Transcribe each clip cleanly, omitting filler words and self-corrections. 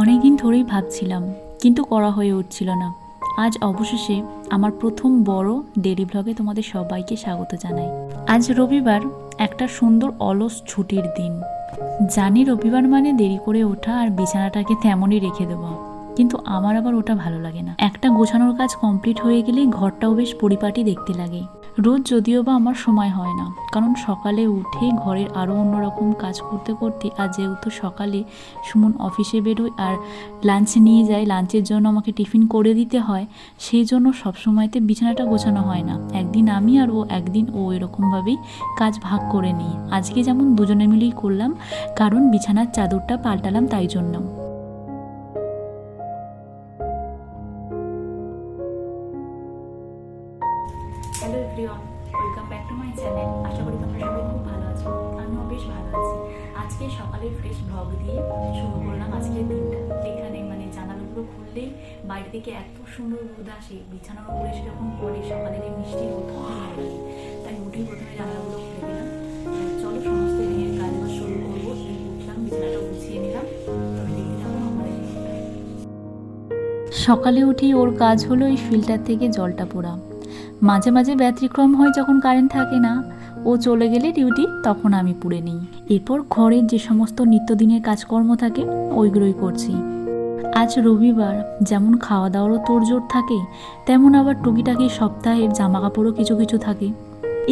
অনেকদিন ধরেই ভাবছিলাম, কিন্তু করা হয়ে উঠছিল না। আজ অবশেষে আমার প্রথম বড় ডেইলি ব্লগে তোমাদের সবাইকে স্বাগত জানাই। আজ রবিবার, একটা সুন্দর অলস ছুটির দিন। জানি রবিবার মানে দেরি করে ওঠা আর বিছানাটাকে তেমনই রেখে দেওয়া, কিন্তু আমার আবার ওটা ভালো লাগে না। একটা গোছানোর কাজ কমপ্লিট হয়ে গেলেই ঘরটাও বেশ পরিপাটি দেখতে লাগে। রোজ যদিও বা আমার সময় হয় না, কারণ সকালে উঠে ঘরের আরও অন্যরকম কাজ করতে করতে, আর যেহেতু সকালে সুমন অফিসে বেরোয় আর লাঞ্চ নিয়ে যায়, লাঞ্চের জন্য আমাকে টিফিন করে দিতে হয়, সেই জন্য সবসময়তে বিছানাটা গোছানো হয় না। একদিন আমি আর ও, একদিন ও, এরকমভাবেই কাজ ভাগ করে নিই। আজকে যেমন দুজনে মিলেই করলাম, কারণ বিছানার চাদরটা পাল্টালাম তাই জন্য। Hello everyone, welcome back to my channel. আশা করি তোমরা সবাই খুব ভালো আছো। আমিও বেশ ভালো আছি। আজকে সকালে ফ্রেশ ব্লগ দিয়ে শুরু করলাম আজকের দিনটা। এখানে জানালাগুলো খুললেই বাইরে থেকে এত সুন্দর রোদ আসে, বিছানার উপরে সেরকম পরে সকালের এই মিষ্টি রোদ খুব ভালো লাগে। তাই উঠেই প্রথমে জানালাগুলো খুলে দিলাম। চলো সমস্ত দিনের কাজ আমার শুরু করবো। উঠলাম, বিছানাটা গুছিয়ে নিলাম, তবে দেখতে যাবো আমাদের। সকালে উঠেই ওর কাজ হলো এই ফিল্টার থেকে জলটা পোড়া। মাঝে মাঝে ব্যতিক্রম হয়, যখন কারেন্ট থাকে না, ও চলে গেলে ডিউটি, তখন আমি পুড়ে নিই। এরপর ঘরের যে সমস্ত নিত্যদিনের কাজকর্ম থাকে ওইগুলোই করছি। আজ রবিবার, যেমন খাওয়া দাওয়ারও তোড়জোড় থাকে, তেমন আবার টুকিটাকি সপ্তাহের জামা কাপড়ও কিছু কিছু থাকে।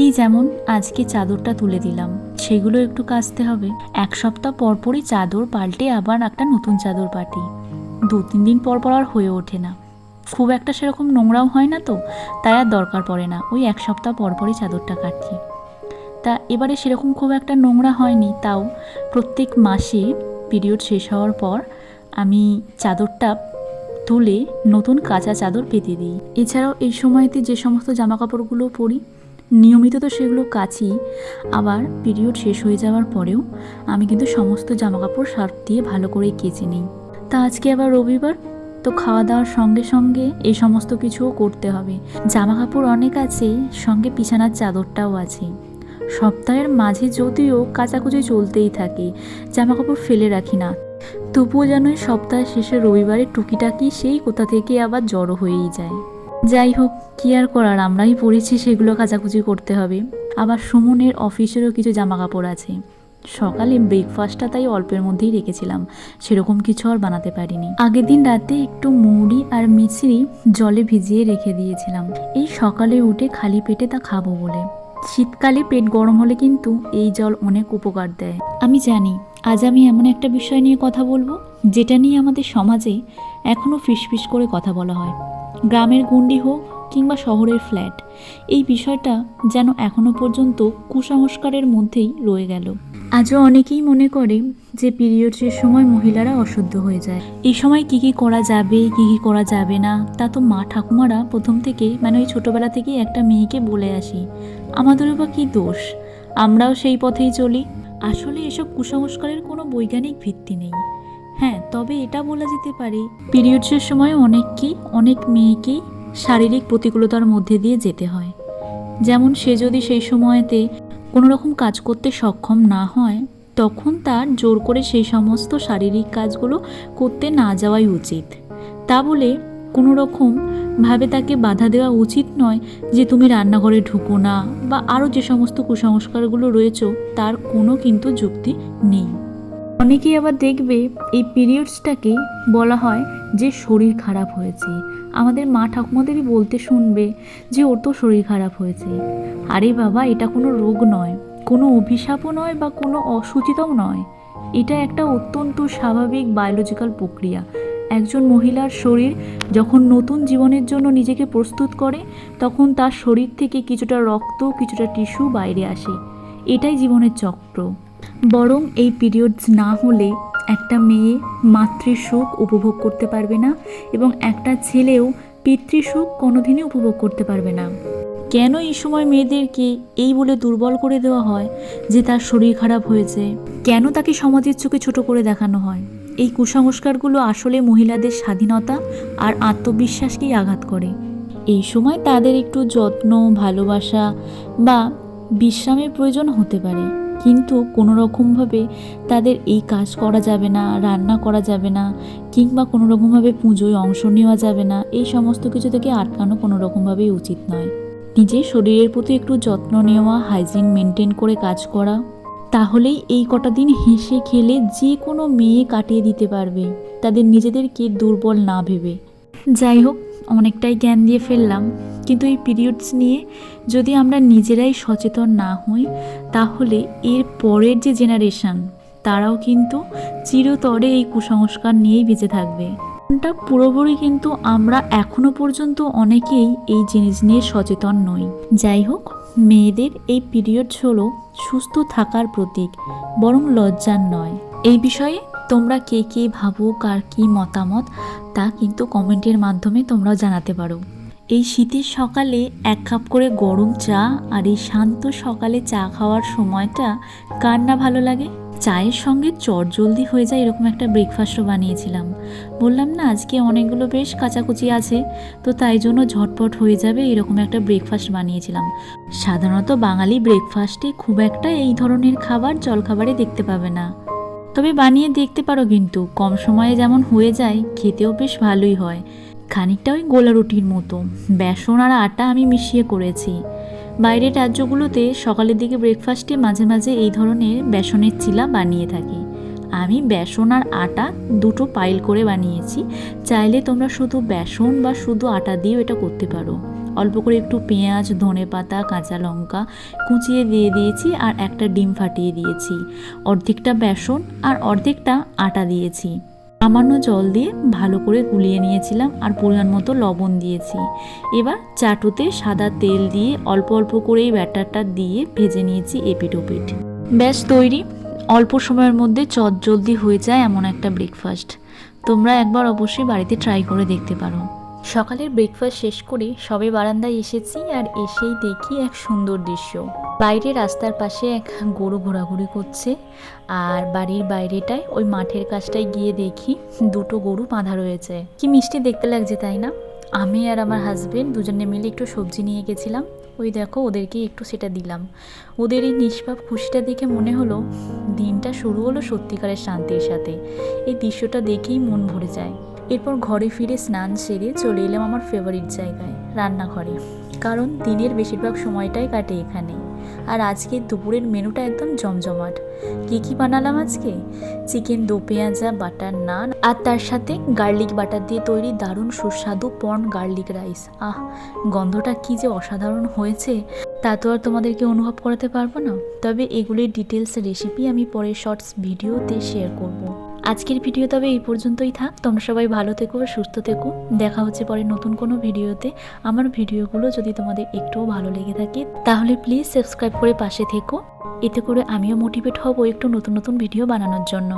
এই যেমন আজকে চাদরটা তুলে দিলাম, সেগুলো একটু কাচতে হবে। এক সপ্তাহ পরপরই চাদর পাল্টে আবার একটা নতুন চাদর পাটি। 2-3 দিন পর পর আর হয়ে ওঠে না। খুব একটা সেরকম নোংরাও হয় না তো, তাই আর দরকার পড়ে না ওই এক সপ্তাহ পরপরই চাদরটা কাটছি। তা এবারে সেরকম খুব একটা নোংরা হয়নি, তাও প্রত্যেক মাসে পিরিয়ড শেষ হওয়ার পর আমি চাদরটা তুলে নতুন কাঁচা চাদর পেতে দিই। এছাড়াও এই সময়তে যে সমস্ত জামা কাপড়গুলো পরি নিয়মিত, তো সেগুলো কাচি। আবার পিরিয়ড শেষ হয়ে যাওয়ার পরেও আমি কিন্তু সমস্ত জামা কাপড় সার্ফ দিয়ে ভালো করে কেচে নিই। তা আজকে আবার রবিবার, তো খাওয়া দাওয়ার সঙ্গে সঙ্গে এই সমস্ত কিছুও করতে হবে। জামা কাপড় অনেক আছে, সঙ্গে বিছানার চাদরটাও আছে। সপ্তাহের মাঝে যদিও কাচাকুচি চলতেই থাকে, জামা কাপড় ফেলে রাখি না, তবুও যেন সপ্তাহের শেষে রবিবারে টুকিটাকি সেই কোথা থেকে আবার জড়ো হয়েই যায়। যাই হোক, কি আর করার, আমরাই পড়েছি, সেগুলো কাচাকুচি করতে হবে। আবার সুমনের অফিসেরও কিছু জামা কাপড় আছে। সকালে ব্রেকফাস্টটা তাই অল্পের মধ্যেই রেখেছিলাম, সেরকম কিছু আর বানাতে পারিনি। আগের দিন রাতে একটু মুড়ি আর মিছরি জলে ভিজিয়ে রেখে দিয়েছিলাম, এই সকালে উঠে খালি পেটে তা খাবো বলে। শীতকালে পেট গরম হলে কিন্তু এই জল অনেক উপকার দেয়। আমি জানি আজ আমি এমন একটা বিষয় নিয়ে কথা বলবো, যেটা নিয়ে আমাদের সমাজে এখনও ফিসফিস করে কথা বলা হয়। গ্রামের গণ্ডি হোক কিংবা শহরের ফ্ল্যাট, এই বিষয়টা যেন এখনো পর্যন্ত কুসংস্কারের মধ্যেই রয়ে গেল। আজও অনেকেই মনে করে যে পিরিয়ডসের সময় মহিলারা অশুদ্ধ হয়ে যায়। এই সময় কি কি করা যাবে, কি কি করা যাবে না, তা তো মা ঠাকুমারা প্রথম থেকে, মানে ওই ছোটোবেলা থেকেই একটা মেয়েকে বলে আসি। আমাদেরও বা কী দোষ, আমরাও সেই পথেই চলি। আসলে এসব কুসংস্কারের কোনো বৈজ্ঞানিক ভিত্তি নেই। হ্যাঁ, তবে এটা বলা যেতে পারে পিরিয়ডসের সময় অনেক মেয়েকেই শারীরিক প্রতিকূলতার মধ্যে দিয়ে যেতে হয়। যেমন সে যদি সেই সময়তে কোনো রকম কাজ করতে সক্ষম না হয়, তখন তার জোর করে সেই সমস্ত শারীরিক কাজগুলো করতে না যাওয়াই উচিত। তা বলে কোনো রকম ভাবে তাকে বাধা দেওয়া উচিত নয় যে তুমি রান্নাঘরে ঢুকো না, বা আরও যে সমস্ত কুসংস্কারগুলো রয়েছে তার কোনো কিন্তু যুক্তি নেই। অনেকেই আবার দেখবে এই পিরিয়ডসটাকে বলা হয় যে শরীর খারাপ হয়েছে। আমাদের মা ঠাকুমাদেরই বলতে শুনবে যে ওর তো শরীর খারাপ হয়েছে। আরে বাবা, এটা কোনো রোগ নয়, কোনো অভিশাপও নয়, বা কোনো অসুচিতাও নয়। এটা একটা অত্যন্ত স্বাভাবিক বায়োলজিক্যাল প্রক্রিয়া। একজন মহিলার শরীর যখন নতুন জীবনের জন্য নিজেকে প্রস্তুত করে, তখন তার শরীর থেকে কিছুটা রক্ত, কিছুটা টিস্যু বাইরে আসে। এটাই জীবনের চক্র। বরং এই পিরিয়ডস না হলে একটা মেয়ে মাতৃসুখ উপভোগ করতে পারবে না, এবং একটা ছেলেও পিতৃসুখ কোনোদিনই উপভোগ করতে পারবে না। কেন এই সময় মেয়েদেরকে এই বলে দুর্বল করে দেওয়া হয় যে তার শরীর খারাপ হয়েছে? কেন তাকে সমাজের চোখে ছোট করে দেখানো হয়? এই কুসংস্কারগুলো আসলে মহিলাদের স্বাধীনতা আর আত্মবিশ্বাসকেই আঘাত করে। এই সময় তাদের একটু যত্ন, ভালোবাসা বা বিশ্রামের প্রয়োজন হতে পারে, কিন্তু কোনো রকমভাবে তাদের এই কাজ করা যাবে না, রান্না করা যাবে না, কিংবা কোনো রকমভাবে পুজোয় অংশ নেওয়া যাবে না, এই সমস্ত কিছু থেকে আটকানো কোনো রকমভাবেই উচিত নয়। নিজের শরীরের প্রতি একটু যত্ন নেওয়া, হাইজিন মেনটেন করে কাজ করা, তাহলেই এই কটা দিন হেসে খেলে যে কোনো মেয়ে কাটিয়ে দিতে পারবে, তাদের নিজেদেরকে দুর্বল না ভেবে। যাই হোক, অনেকটাই জ্ঞান দিয়ে ফেললাম, কিন্তু এই পিরিয়ডস নিয়ে যদি আমরা নিজেরাই সচেতন না হই, তাহলে এর পরের যে জেনারেশন তারাও কিন্তু চিরতরে এই কুসংস্কার নিয়েই বেঁচে থাকবে। এটা পুরোপুরি কিন্তু আমরা এখনো পর্যন্ত অনেকেই এই জিনিস নিয়ে সচেতন নই। যাই হোক, মেয়েদের এই পিরিয়ডস হলো সুস্থ থাকার প্রতীক, বরং লজ্জার নয়। এই বিষয়ে তোমরা কে কে ভাবো, কার কী মতামত, তা কিন্তু কমেন্টের মাধ্যমে তোমরাও জানাতে পারো। এই শীতের সকালে 1 কাপ করে গরম চা আর এই শান্ত সকালে চা খাওয়ার সময়টা কার না ভালো লাগে। চায়ের সঙ্গে চটজলদি হয়ে যায় এরকম একটা ব্রেকফাস্টও বানিয়েছিলাম। বললাম না আজকে অনেকগুলো বেশ কাচাকুচি আছে, তো তাই জন্য ঝটপট হয়ে যাবে এরকম একটা ব্রেকফাস্ট বানিয়েছিলাম। সাধারণত বাঙালি ব্রেকফাস্টে খুব একটা এই ধরনের খাবার জলখাবারে দেখতে পাবে না, তবে বানিয়ে দেখতে পারো, কিন্তু কম সময়ে যেমন হয়ে যায়, খেতেও বেশ ভালোই হয়। খানিকটা ওই গোলা রুটির মতো বেসন আর আটা আমি মিশিয়ে করেছি। বাইরের রাজ্যগুলোতে সকালের দিকে ব্রেকফাস্টে মাঝে মাঝে এই ধরনের বেসনের চিলা বানিয়ে থাকি। আমি বেসন আর আটা দুটো পাইল করে বানিয়েছি। চাইলে তোমরা শুধু বেসন বা শুধু আটা দিয়েও এটা করতে পারো। অল্প করে একটু পেঁয়াজ, ধনেপাতা, কাঁচা লঙ্কা কুচিয়ে দিয়ে দিয়েছি আর একটা ডিম ফাটিয়ে দিয়েছি। অর্ধেকটা বেসন আর অর্ধেকটা আটা দিয়েছি। সামান্য জল দিয়ে ভালো করে গুলিয়ে নিয়েছিলাম আর পরিমাণ মতো লবণ দিয়েছি। এবার চাটুতে সাদা তেল দিয়ে অল্প অল্প করে এই ব্যাটারটা দিয়ে ভেজে নিয়েছি এপিঠ ওপিঠ। ব্যাস তৈরি। অল্প সময়ের মধ্যে চটজলদি হয়ে যায় এমন একটা ব্রেকফাস্ট। তোমরা একবার অবশ্যই বাড়িতে ট্রাই করে দেখতে পারো। সকালের ব্রেকফাস্ট শেষ করে সবে বারান্দায় এসেছি আর এসেই দেখি এক সুন্দর দৃশ্য। বাইরে রাস্তার পাশে এক গরু ঘোরাঘুরি করছে, আর বাড়ির বাইরেটায় ওই মাঠের কাছটায় গিয়ে দেখি দুটো গরু বাঁধা রয়েছে। কি মিষ্টি দেখতে লাগছে, তাই না? আমি আর আমার হাজবেন্ড দুজনে মিলে একটু সবজি নিয়ে গেছিলাম। ওই দেখো ওদেরকে একটু সেটা দিলাম। ওদের এই নিষ্পাপ খুশিটা দেখে মনে হলো দিনটা শুরু হলো সত্যিকারের শান্তির সাথে। এই দৃশ্যটা দেখেই মন ভরে যায়। এরপর ঘরে ফিরে স্নান সেরে চলে এলাম আমার ফেভারিট জায়গায়, রান্নাঘরে, কারণ দিনের বেশিরভাগ সময়টাই কাটে এখানে। আর আজকে দুপুরের মেনুটা একদম জমজমাট। কী বানালাম আজকে? চিকেন দো পেঁয়াজা বাটার নান, আর তার সাথে গার্লিক বাটার দিয়ে তৈরি দারুণ সুস্বাদু পর্ন গার্লিক রাইস। গন্ধটা কী যে অসাধারণ হয়েছে তা তো আর তোমাদেরকে অনুভব করাতে পারবো না। তবে এগুলির ডিটেলস রেসিপি আমি পরে শর্টস ভিডিওতে শেয়ার করব। আজকের ভিডিও তবে এই পর্যন্তই থাক। তোমরা সবাই ভালো থেকো, সুস্থ থেকো। দেখা হচ্ছে পরে নতুন কোনো ভিডিওতে। আমার ভিডিওগুলো যদি তোমাদের একটুও ভালো লেগে থাকে তাহলে প্লিজ সাবস্ক্রাইব করে পাশে থেকো। এতে করে আমিও মোটিভেট হব একটু নতুন নতুন ভিডিও বানানোর জন্য।